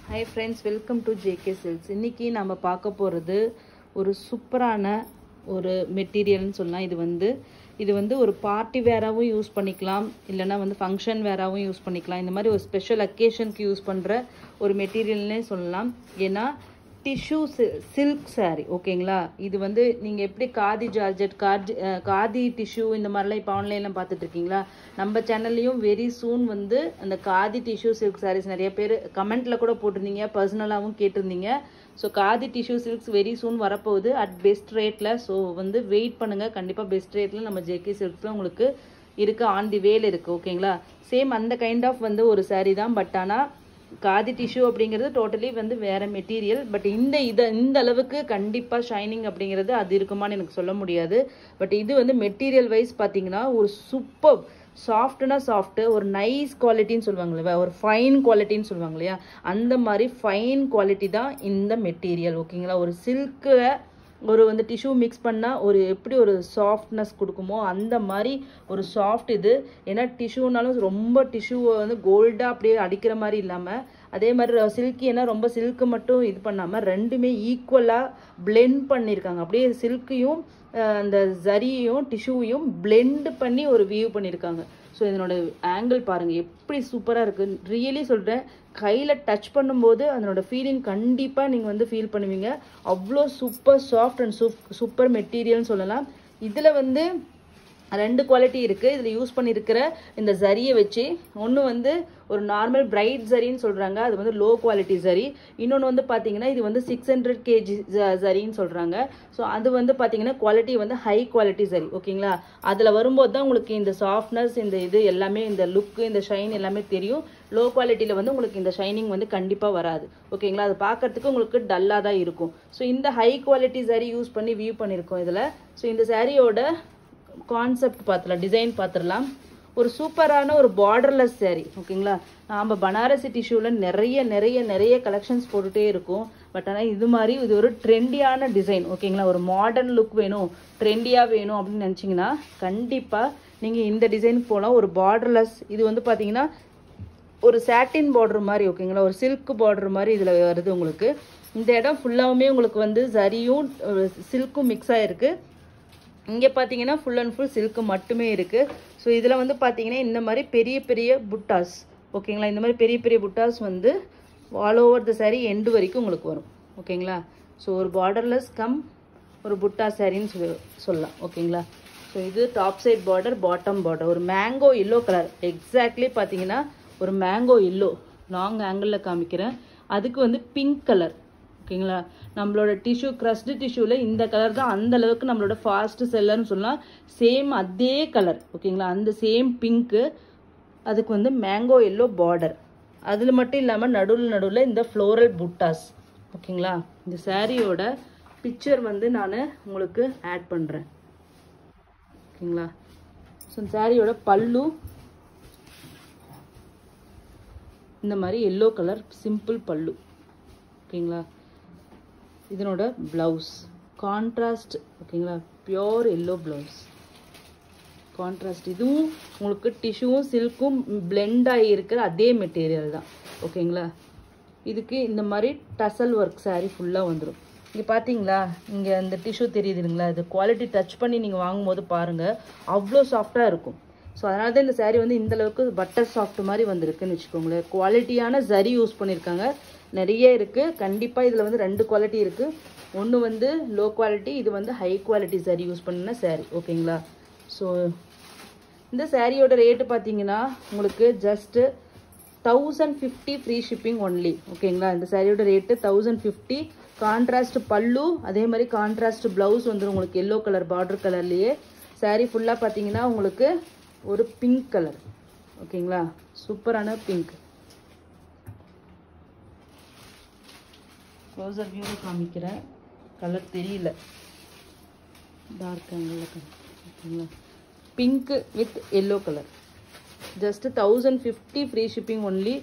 Hi friends, welcome to JK Silks. இன்னைக்கு நாம பார்க்க போறது ஒரு சூப்பரான ஒரு மெட்டீரியல்னு சொல்லலாம். இது வந்து ஒரு பார்ட்டி வேராவும் யூஸ் பண்ணிக்கலாம், இல்லனா வந்து ஃபங்க்ஷன் வேராவும் யூஸ் பண்ணிக்கலாம். இந்த மாதிரி ஒரு ஸ்பெஷல் அக்கேஷனுக்கு யூஸ் பண்ற ஒரு மெட்டீரியல்னே சொல்லலாம். ஏனா டிஷ்யூ சில்க் saree ஓகேங்களா. இது வந்து நீங்க எப்படி காதி ஜார்ஜெட் காதி டிஷ்யூ இந்த மாதிரிலாம் இப்போ ஆன்லைன்ல பார்த்துட்டு இருக்கீங்களா. நம்ம சேனல்லையும் வெரி சூன் வந்து அந்த காதி டிஷ்யூ சில்க் sarees நிறைய பேர் கமெண்ட்ல கூட போட்டிருந்தீங்க, பர்சனலாகவும் கேட்டிருந்தீங்க. So khadi tissue silks very soon வரப்போகுது அட் பெஸ்ட் ரேட்ல. ஸோ வந்து வெயிட் பண்ணுங்க, கண்டிப்பா பெஸ்ட் ரேட்ல நம்ம ஜேகே சில்க்ஸ்ல உங்களுக்கு இருக்கு, ஆன் தி வேல இருக்கு ஓகேங்களா. சேம் அந்த கைண்ட் ஆஃப் வந்து ஒரு saree தான். பட் ஆனால் காதி டிஷ்யூ அப்படிங்கிறது டோட்டலி வந்து வேற மெட்டீரியல். பட் இந்த அளவுக்கு கண்டிப்பா ஷைனிங் அப்படிங்கிறது அது இருக்குமான்னு எனக்கு சொல்ல முடியாது. பட் இது வந்து மெட்டீரியல் வைஸ் பார்த்தீங்கன்னா ஒரு சூப்பர் சாஃப்ட்னா சாஃப்ட், ஒரு நைஸ் குவாலிட்டின்னு சொல்லுவாங்களே, ஒரு ஃபைன் குவாலிட்டின்னு சொல்லுவாங்க இல்லையா, அந்த மாதிரி ஃபைன் குவாலிட்டி தான் இந்த மெட்டீரியல் ஓகேங்களா. ஒரு சில்கில் ஒரு வந்து டிஷ்யூ மிக்ஸ் பண்ணால் ஒரு எப்படி ஒரு சாஃப்ட்னஸ் கொடுக்குமோ அந்த மாதிரி ஒரு சாஃப்ட் இது. ஏன்னா டிஷ்யூனாலும் ரொம்ப டிஷ்யூவை வந்து கோல்டாக அப்படியே அடிக்கிற மாதிரி இல்லாமல், அதே மாதிரி சில்கினா ரொம்ப சில்க்கு மட்டும் இது பண்ணாமல் ரெண்டுமே ஈக்குவலாக பிளெண்ட் பண்ணியிருக்காங்க. அப்படியே சில்கையும் அந்த ஜரியும் டிஷ்யூவையும் பிளெண்ட் பண்ணி ஒரு வியூ பண்ணியிருக்காங்க. ஸோ இதனோட ஆங்கிள் பாருங்கள் எப்படி சூப்பராக இருக்குது. ரியலி சொல்கிறேன், கையில் டச் பண்ணும்போது அதனோட ஃபீலிங் கண்டிப்பாக நீங்கள் வந்து ஃபீல் பண்ணுவீங்க. அவ்வளோ சூப்பர் சாஃப்ட் அண்ட் சூப்பர் மெட்டீரியல்னு சொல்லலாம். இதில் வந்து ரெண்டு குவாலிட்டி இருக்குது. இதில் யூஸ் பண்ணியிருக்கிற இந்த ஜரியை வச்சு ஒன்று வந்து ஒரு நார்மல் பிரைட் ஜரின்னு சொல்கிறாங்க, அது வந்து லோ குவாலிட்டி ஜரி. இன்னொன்று வந்து பார்த்தீங்கன்னா இது வந்து 600 kg ஜரின்னு சொல்கிறாங்க. ஸோ அது வந்து பார்த்தீங்கன்னா குவாலிட்டி வந்து ஹை குவாலிட்டி ஜரி ஓகேங்களா. அதில் வரும்போது தான் உங்களுக்கு இந்த சாஃப்ட்னஸ், இந்த இது எல்லாமே, இந்த லுக்கு, இந்த ஷைன் எல்லாமே தெரியும். லோ குவாலிட்டியில் வந்து உங்களுக்கு இந்த ஷைனிங் வந்து கண்டிப்பாக வராது ஓகேங்களா. அது பார்க்கறதுக்கு உங்களுக்கு டல்லாக தான் இருக்கும். ஸோ இந்த ஹை குவாலிட்டி ஜரி யூஸ் பண்ணி வியூ பண்ணியிருக்கோம் இதில். ஸோ இந்த சாரியோட கான்செப்ட் பார்த்துலாம், டிசைன் பார்த்துடலாம். ஒரு சூப்பரான ஒரு பார்டர்லெஸ் saree ஓகேங்களா. நாம் பனாரசி டிஷ்யூவில் நிறைய கலெக்ஷன்ஸ் போட்டுகிட்டே இருக்கும். பட் ஆனால் இது மாதிரி இது ஒரு ட்ரெண்டியான டிசைன் ஓகேங்களா. ஒரு மாடர்ன் லுக் வேணும், ட்ரெண்டியாக வேணும் அப்படின்னு நினச்சிங்கன்னா கண்டிப்பாக நீங்கள் இந்த டிசைனுக்கு போகலாம். ஒரு பார்டர்லெஸ், இது வந்து பார்த்தீங்கன்னா ஒரு சாட்டின் பார்டர் மாதிரி ஓகேங்களா, ஒரு சில்க் பார்டர் மாதிரி இதில் வருது உங்களுக்கு. இந்த இடம் ஃபுல்லாகவுமே உங்களுக்கு வந்து ஜரியும் சில்க்கும் மிக்ஸ் ஆகிருக்கு. இங்கே பார்த்தீங்கன்னா ஃபுல் அண்ட் ஃபுல் சில்க்கு மட்டுமே இருக்குது. ஸோ இதில் வந்து பார்த்தீங்கன்னா இந்த மாதிரி பெரிய புட்டாஸ் ஓகேங்களா. இந்த மாதிரி பெரிய புட்டாஸ் வந்து all over the saree end வரைக்கும் உங்களுக்கு வரும் ஓகேங்களா. ஸோ ஒரு பார்டர்லெஸ் கம் ஒரு புட்டா சாரின்னு சொல்லலாம் ஓகேங்களா. ஸோ இது top side border, bottom border, ஒரு மேங்கோ எல்லோ கலர். எக்ஸாக்ட்லி பார்த்தீங்கன்னா ஒரு மேங்கோ எல்லோ, லாங் ஆங்கிளில் காமிக்கிறேன். அதுக்கு வந்து பிங்க் கலர் ஓகேங்களா. நம்மளோட டிஷ்யூ க்ரஸ்டு டிஷ்யூவில் இந்த கலர் தான் அந்த அளவுக்கு நம்மளோட ஃபாஸ்ட் செல்லர்னு சொல்லலாம். சேம் அதே கலர் ஓகேங்களா, அந்த சேம் பிங்க்கு. அதுக்கு வந்து மேங்கோ எல்லோ பார்டர். அதில் மட்டும் இல்லாமல் நடுவில் இந்த ஃப்ளோரல் புட்டாஸ் ஓகேங்களா. இந்த சாரியோட பிக்சர் வந்து நான் உங்களுக்கு ஆட் பண்ணுறேன் ஓகேங்களா. ஸோ இந்த சாரியோட பல்லு இந்த மாதிரி எல்லோ கலர் சிம்பிள் பல்லு ஓகேங்களா. இதனோட ப்ளவுஸ் கான்ட்ராஸ்ட் ஓகேங்களா, பியோர் எல்லோ ப்ளவுஸ் கான்ட்ராஸ்ட். இதுவும் உங்களுக்கு டிஷ்யூவும் சில்க்கும் பிளெண்ட் ஆகி இருக்கிற அதே மெட்டீரியல் தான் ஓகேங்களா. இதுக்கு இந்த மாதிரி டசல் ஒர்க் saree ஃபுல்லாக வந்துடும். இங்கே பார்த்தீங்களா, இங்கே அந்த டிஷ்யூ தெரியுது இல்லைங்களா, இது குவாலிட்டி டச் பண்ணி நீங்கள் வாங்கும்போது பாருங்கள் அவ்வளோ சாஃப்டாக இருக்கும். ஸோ அதனால தான் இந்த saree வந்து இந்தளவுக்கு பட்டர் சாஃப்ட் மாதிரி வந்திருக்குன்னு வச்சுக்கோங்களேன். குவாலிட்டியான ஜரி யூஸ் பண்ணியிருக்காங்க, நிறைய இருக்குது. கண்டிப்பாக இதில் வந்து ரெண்டு குவாலிட்டி இருக்குது. ஒன்று வந்து லோ குவாலிட்டி, இது வந்து ஹை குவாலிட்டி ஜரி யூஸ் பண்ணின saree ஓகேங்களா. ஸோ இந்த சாரியோட ரேட்டு பார்த்தீங்கன்னா உங்களுக்கு ஜஸ்ட்டு 1050 ஃப்ரீ ஷிப்பிங் ஒன்லி ஓகேங்களா. இந்த சாரியோட ரேட்டு 1050. கான்ட்ராஸ்ட் பல்லு, அதே மாதிரி கான்ட்ராஸ்ட் ப்ளவுஸ் வந்துடும் உங்களுக்கு எல்லோ கலர் பார்டர் கலர்லேயே. சாரீ ஃபுல்லாக பார்த்தீங்கன்னா உங்களுக்கு ஒரு பிங்க் கலர் ஓகேங்களா, சூப்பரான பிங்க். க்ளோசர் வியூவில் காமிக்கிறேன், கலர் தெரியல, டார்க் ஆங்கிளில் ஓகேங்களா. Pink with yellow colour, just 1050 free shipping only.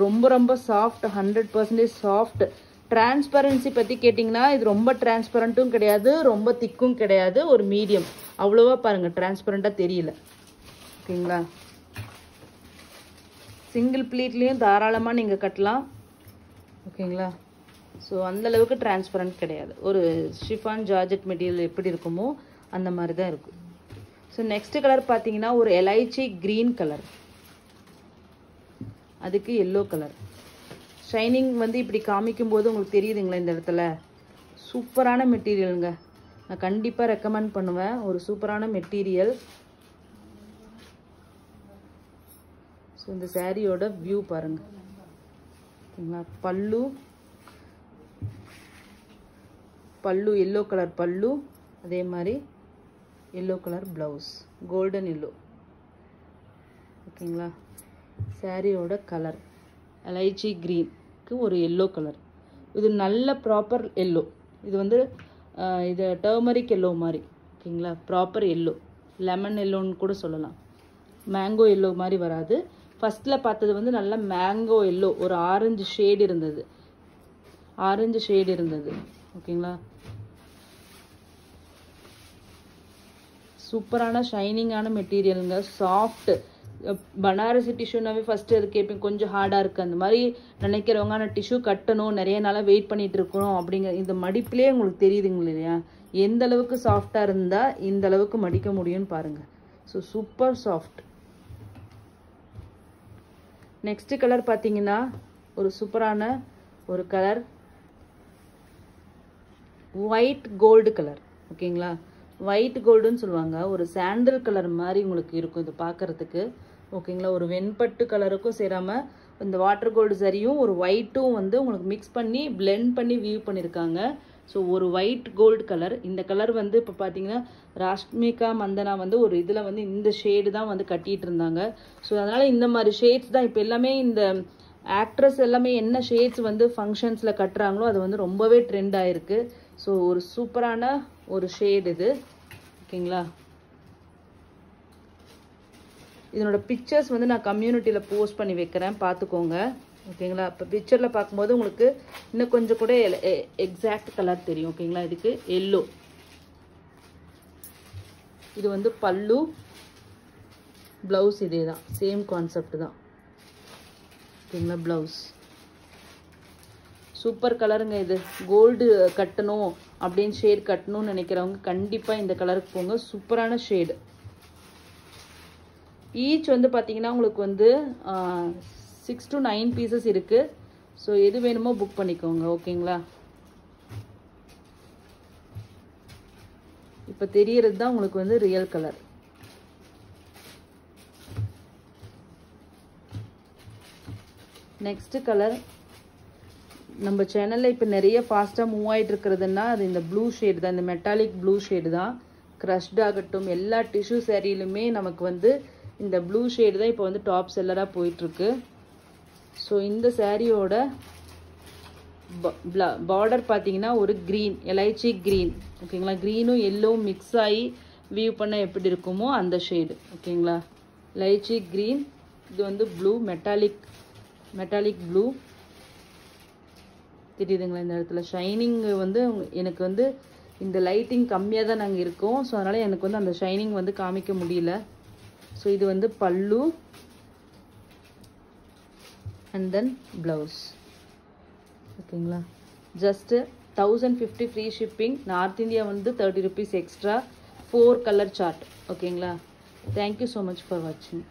ரொம்ப சாஃப்ட், 100% சாஃப்ட். டிரான்ஸ்பரன்சி பற்றி கேட்டிங்கன்னா இது ரொம்ப டிரான்ஸ்பரண்ட்டும் கிடையாது, ரொம்ப திக்கும் கிடையாது, ஒரு மீடியம். அவ்வளோவா பாருங்கள் டிரான்ஸ்பரண்ட்டாக தெரியல ஓகேங்களா. சிங்கிள் ப்ளீட்லேயும் தாராளமாக நீங்கள் கட்டலாம் ஓகேங்களா. ஸோ அந்தளவுக்கு டிரான்ஸ்பரண்ட் கிடையாது. ஒரு ஷிஃபான் ஜார்ஜெட் மெட்டீரியல் எப்படி இருக்குமோ அந்த மாதிரி தான் இருக்கும். ஸோ நெக்ஸ்ட் கலர் பார்த்தீங்கன்னா ஒரு எலைச்சி க்ரீன் கலர், அதுக்கு எல்லோ கலர். ஷைனிங் வந்து இப்படி காமிக்கும் போது உங்களுக்கு தெரியுதுங்களா இந்த இடத்துல. சூப்பரான மெட்டீரியலுங்க, நான் கண்டிப்பாக ரெக்கமெண்ட் பண்ணுவேன். ஒரு சூப்பரான மெட்டீரியல். ஸோ இந்த சாரியோட வியூ பாருங்க. ஓகேங்களா. பல்லு எல்லோ கலர் பல்லு, அதே மாதிரி yellow colour blouse, golden yellow. ஓகேங்களா. சாரியோட கலர் எலைச்சி க்ரீனுக்கு ஒரு எல்லோ கலர். இது நல்ல ப்ராப்பர் எல்லோ. இது வந்து இது டர்மரிக் எல்லோ மாதிரி. ஓகேங்களா. ப்ராப்பர் எல்லோ, லெமன் எல்லோன்னு கூட சொல்லலாம். மேங்கோ எல்லோ மாதிரி வராது. ஃபஸ்ட்டில் பார்த்தது வந்து நல்ல மேங்கோ எல்லோ, ஒரு ஆரஞ்சு ஷேடு இருந்தது, ஓகேங்களா. சூப்பரான ஷைனிங்கான மெட்டீரியலுங்க, சாஃப்ட். பனாரசி டிஷ்யூனாவே ஃபஸ்ட்டு அது கேட்பேன், கொஞ்சம் ஹார்டாக இருக்குது அந்த மாதிரி நினைக்கிறவங்க. ஆனால் டிஷ்யூ கட்டணும், நிறைய நாளாக வெயிட் பண்ணிகிட்டு இருக்கணும் அப்படிங்கிற இந்த மடிப்பிலே உங்களுக்கு தெரியுதுங்க இல்லையா, எந்த அளவுக்கு சாஃப்டாக இருந்தால் இந்த அளவுக்கு மடிக்க முடியும்னு பாருங்கள். So super soft. Next colour பார்த்தீங்கன்னா ஒரு சூப்பரான ஒரு கலர், ஒயிட் கோல்டு கலர். ஓகேங்களா. ஒயிட் கோல்டுன்னு சொல்லுவாங்க, ஒரு சாண்டல் கலர் மாதிரி உங்களுக்கு இருக்கும் இது பார்க்குறதுக்கு. ஓகேங்களா. ஒரு வெண்பட்டு கலருக்கும் சேராமல் இந்த வாட்டர் கோல்டு சரியும் ஒரு ஒயிட்டும் வந்து உங்களுக்கு மிக்ஸ் பண்ணி பிளெண்ட் பண்ணி வியூ பண்ணியிருக்காங்க. ஸோ ஒரு ஒயிட் கோல்டு கலர். இந்த கலர் வந்து இப்போ பார்த்தீங்கன்னா ராஷ்மிகா மந்தனா வந்து ஒரு இதில் வந்து இந்த ஷேடு தான் வந்து கட்டிகிட்டு இருந்தாங்க. ஸோ அதனால் இந்த மாதிரி ஷேட்ஸ் தான் இப்போ எல்லாமே இந்த ஆக்ட்ரஸ் எல்லாமே என்ன ஷேட்ஸ் வந்து ஃபங்க்ஷன்ஸில் கட்டுறாங்களோ அது வந்து ரொம்பவே ட்ரெண்ட் ஆகிருக்கு. ஸோ ஒரு சூப்பரான ஒரு ஷேட் இது. ஓகேங்களா. இதனோட பிக்சர்ஸ் வந்து நான் கம்யூனிட்டியில் போஸ்ட் பண்ணி வைக்கிறேன், பார்த்துக்கோங்க. ஓகேங்களா. இப்போ பிக்சரில் பார்க்கும்போது உங்களுக்கு இன்னும் கொஞ்சம் கூட எக்ஸாக்ட் கலர் தெரியும். ஓகேங்களா. இதுக்கு எல்லோ. இது வந்து பல்லு, ப்ளவுஸ் இதே தான், சேம் கான்செப்ட் தான். ஓகேங்களா. ப்ளவுஸ் சூப்பர் கலருங்க. இது கோல்டு கட்டணும் அப்படின்னு ஷேட் கட்டணும்னு நினைக்கிறவங்க கண்டிப்பாக இந்த கலருக்கு போங்க. சூப்பரான ஷேடு. ஈச் வந்து பார்த்தீங்கன்னா உங்களுக்கு வந்து 6 to 9 பீசஸ் இருக்குது. ஸோ எது வேணுமோ புக் பண்ணிக்கோங்க. ஓகேங்களா. இப்போ தெரியறது தான் உங்களுக்கு வந்து ரியல் கலர். நெக்ஸ்ட் கலர் நம்ம சேனலில் இப்போ நிறைய ஃபாஸ்ட்டாக மூவ் ஆகிட்டு இருக்கிறதுனா அது இந்த ப்ளூ ஷேடு தான், இந்த மெட்டாலிக் ப்ளூ ஷேடு தான். க்ரஷ்ட் ஆகட்டும், எல்லா டிஷ்யூ சேரீலுமே நமக்கு வந்து இந்த ப்ளூ ஷேடு தான் இப்போ வந்து டாப் செல்லராக போயிட்டுருக்கு. ஸோ இந்த சாரியோட பார்டர் பார்த்தீங்கன்னா ஒரு க்ரீன், எலைச்சி க்ரீன். ஓகேங்களா. க்ரீனும் எல்லோவும் மிக்ஸ் ஆகி வியூ பண்ண எப்படி இருக்குமோ அந்த ஷேடு. ஓகேங்களா. எலைச்சி க்ரீன். இது வந்து ப்ளூ, மெட்டாலிக் ப்ளூ தெரியுதுங்களா. இந்த இடத்துல ஷைனிங் வந்து எனக்கு வந்து இந்த லைட்டிங் கம்மியாக தான் நாங்கள் இருக்கோம். ஸோ அதனால் எனக்கு வந்து அந்த ஷைனிங் வந்து காமிக்க முடியல. ஸோ இது வந்து பல்லு அண்ட் தென் ப்ளவுஸ். ஓகேங்களா. Just 1050 free shipping. North India வந்து 30 rupees எக்ஸ்ட்ரா. 4 colour chart. ஓகேங்களா. தேங்க்யூ ஸோ மச் ஃபார் வாட்சிங்.